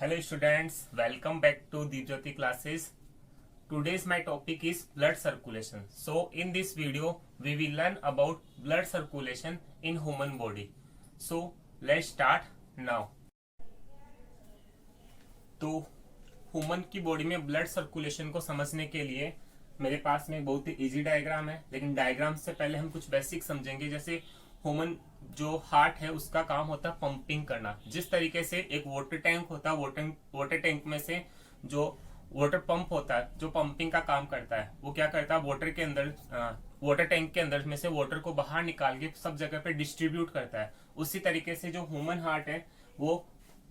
Hello students, welcome back to Deepjyoti classes. Today's my topic is blood circulation. So in this video we will learn about blood circulation in human body. So let's start now. तो human की body में blood circulation को समझने के लिए मेरे पास में बहुत ही इजी डायग्राम है, लेकिन डायग्राम से पहले हम कुछ बेसिक समझेंगे। जैसे ह्यूमन जो हार्ट है उसका काम होता है पंपिंग करना। जिस तरीके से एक वाटर टैंक होता है, वाटर टैंक में से जो वाटर पंप होता है जो पंपिंग का काम करता है, वो क्या करता है वाटर के अंदर वाटर टैंक के अंदर में से वाटर को बाहर निकाल के सब जगह पे डिस्ट्रीब्यूट करता है। उसी तरीके से जो ह्यूमन हार्ट है वो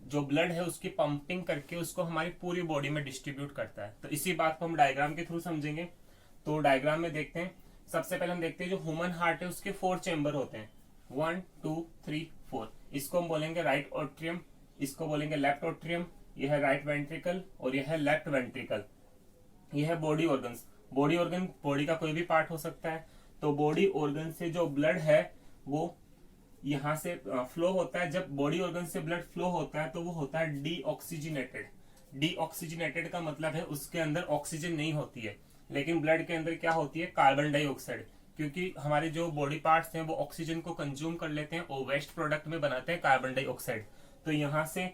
जो ब्लड है उसकी पंपिंग करके उसको हमारी पूरी बॉडी में डिस्ट्रीब्यूट करता है। तो इसी बात को हम डायग्राम के थ्रू समझेंगे। तो डायग्राम में देखते हैं, सबसे पहले हम देखते हैं जो ह्यूमन हार्ट है उसके 4 चेंबर होते हैं, 1 2 3 4। इसको हम बोलेंगे राइट ऑट्रियम, इसको बोलेंगे लेफ्ट ऑट्रियम, यह है राइट वेंट्रिकल और यह है लेफ्ट वेंट्रिकल। यह है body organs. Body organ body का कोई भी पार्ट हो सकता है। तो बॉडी ऑर्गन से जो ब्लड है वो यहाँ से फ्लो होता है। जब बॉडी ऑर्गन से ब्लड फ्लो होता है तो वो होता है डीऑक्सीजनेटेड। डीऑक्सीजनेटेड का मतलब है उसके अंदर ऑक्सीजन नहीं होती है, लेकिन ब्लड के अंदर क्या होती है, कार्बन डाइऑक्साइड। क्योंकि हमारे जो बॉडी पार्ट्स हैं वो ऑक्सीजन को कंज्यूम कर लेते हैं और वेस्ट प्रोडक्ट में बनाते हैं कार्बन डाइऑक्साइड। तो यहाँ से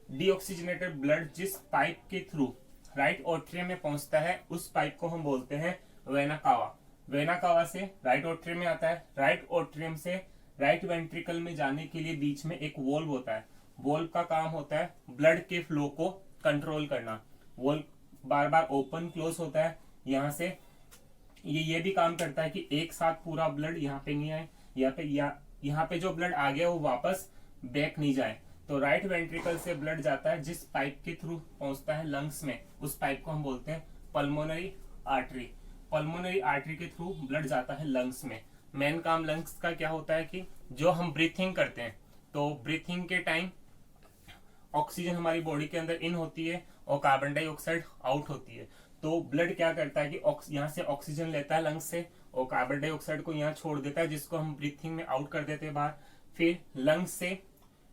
डीऑक्सीजनेटेड ब्लड जिस पाइप के थ्रू राइट ऑट्रियम में पहुंचता है उस पाइप को हम बोलते हैं वेना कावा। वेना कावा से राइट ऑट्रियम में आता है। राइट ऑट्रियम से राइट वेंट्रिकल में जाने के लिए बीच में एक वॉल्व होता है। वॉल्व का काम होता है ब्लड के फ्लो को कंट्रोल करना। वॉल्व बार बार ओपन क्लोज होता है। यहाँ से ये भी काम करता है कि एक साथ पूरा ब्लड यहाँ पे नहीं आए, यहाँ पे जो ब्लड आ गया वो वापस बैक नहीं जाए। तो राइट वेंट्रिकल से ब्लड जाता है जिस पाइप के थ्रू पहुंचता है लंग्स में, उस पाइप को हम बोलते हैं पल्मोनरी आर्टरी। पल्मोनरी आर्टरी के थ्रू ब्लड जाता है लंग्स में। मेन काम लंग्स का क्या होता है कि जो हम ब्रीथिंग करते हैं, तो ब्रीथिंग के टाइम ऑक्सीजन हमारी बॉडी के अंदर इन होती है और कार्बन डाइऑक्साइड आउट होती है। तो ब्लड क्या करता है कि यहाँ से ऑक्सीजन लेता है लंग्स से और कार्बन डाइऑक्साइड को यहाँ छोड़ देता है, जिसको हम ब्रीथिंग में आउट कर देते हैं बाहर। फिर लंग्स से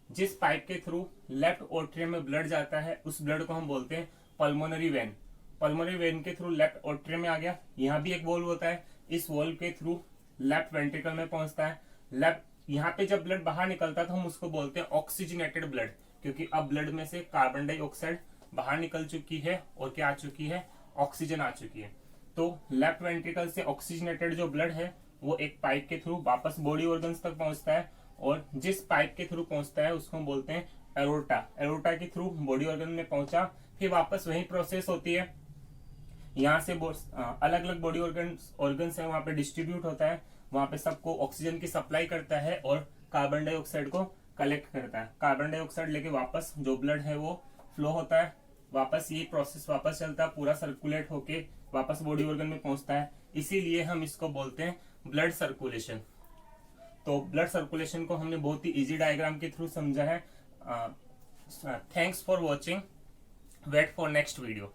जिस पाइप के थ्रू लेफ्ट ऑट्रियम में ब्लड जाता है उस ब्लड को हम बोलते हैं पल्मोनरी वेन। पल्मोनरी वेन के थ्रू लेफ्ट ऑट्रियम में आ गया। यहाँ भी एक वॉल्व होता है, इस वॉल्व के थ्रू लेफ्ट वेंट्रिकल में पहुंचता है। लेफ्ट यहाँ पे जब ब्लड बाहर निकलता है तो हम उसको बोलते हैं ऑक्सीजनेटेड ब्लड, क्योंकि अब ब्लड में से कार्बन डाइऑक्साइड बाहर निकल चुकी है और क्या आ चुकी है, ऑक्सीजन आ चुकी है। तो लेफ्ट वेंट्रिकल से ऑक्सीजनेटेड जो ब्लड है वो एक पाइप के थ्रू वापस बॉडी ऑर्गन्स तक पहुंचता है और जिस पाइप के थ्रू पहुंचता है उसको हम बोलते हैं एरोटा। एरोटा के थ्रू बॉडी ऑर्गन में पहुंचा, फिर वापस वही प्रोसेस होती है। यहाँ से अलग अलग बॉडी ऑर्गन्स है, वहां पे डिस्ट्रीब्यूट होता है, वहां पे सबको ऑक्सीजन की सप्लाई करता है और कार्बन डाइऑक्साइड को कलेक्ट करता है। कार्बन डाइऑक्साइड लेके वापस जो ब्लड है वो फ्लो होता है, वापस ये प्रोसेस वापस चलता है, पूरा सर्कुलेट होके वापस बॉडी ऑर्गन में पहुंचता है। इसीलिए हम इसको बोलते हैं ब्लड सर्कुलेशन। तो ब्लड सर्कुलेशन को हमने बहुत ही इजी डायग्राम के थ्रू समझा है। Thanks for watching, wait for next video.